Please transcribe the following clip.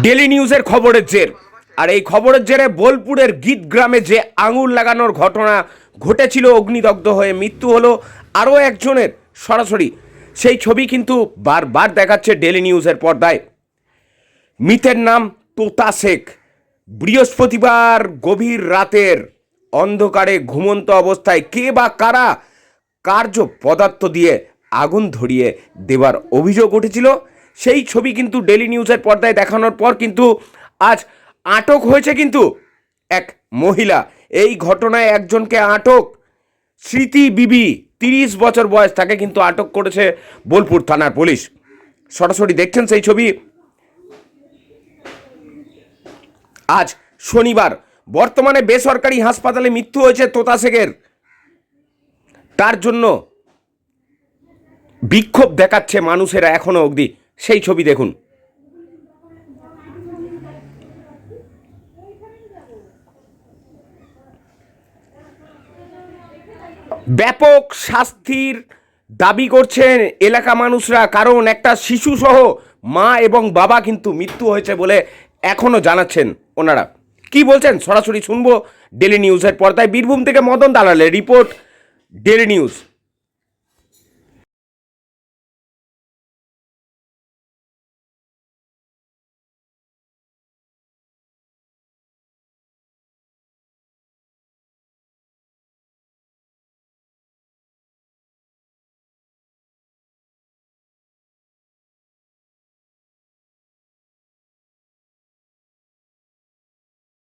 Daily নিউজের খবরের জের, আর এই খবরের জেরে বোলপুরের গীত গ্রামে যে আঙুল লাগানোর ঘটনা ঘটেছিল, অগ্নিদগ্ধ হয়ে মৃত্যু হলো আরও একজনের, সরাসরি সেই ছবি কিন্তু বারবার দেখাচ্ছে ডেলি নিউজের পর্দায়। মৃতের নাম তোতা শেখ। বৃহস্পতিবার গভীর রাতের অন্ধকারে ঘুমন্ত অবস্থায় কে বা কারা কার্য পদার্থ দিয়ে আগুন ধরিয়ে দেবার অভিযোগ উঠেছিল। সেই ছবি কিন্তু ডেলি নিউজের পর্দায় দেখানোর পর কিন্তু আজ আটক হয়েছে কিন্তু এক মহিলা। এই ঘটনায় একজনকে আটক, স্মৃতি বিবি, 30 বছর বয়স, তাকে কিন্তু আটক করেছে বোলপুর থানার পুলিশ। সরাসরি দেখছেন সেই ছবি। আজ শনিবার বর্তমানে বেসরকারি হাসপাতালে মৃত্যু হয়েছে তোতা শেখের। তার জন্য বিক্ষোভ দেখাচ্ছে মানুষেরা এখনো অবধি। সেই ছবি দেখুন। ব্যাপক শাস্তির দাবি করছেন এলাকা মানুষরা, কারণ একটা শিশুসহ মা এবং বাবা কিন্তু মৃত্যু হয়েছে বলে এখনও জানাচ্ছেন ওনারা। কি বলছেন সরাসরি শুনবো ডেলি নিউজের পর্দায়। বীরভূম থেকে মদন দালালের রিপোর্ট, ডেলি নিউজ।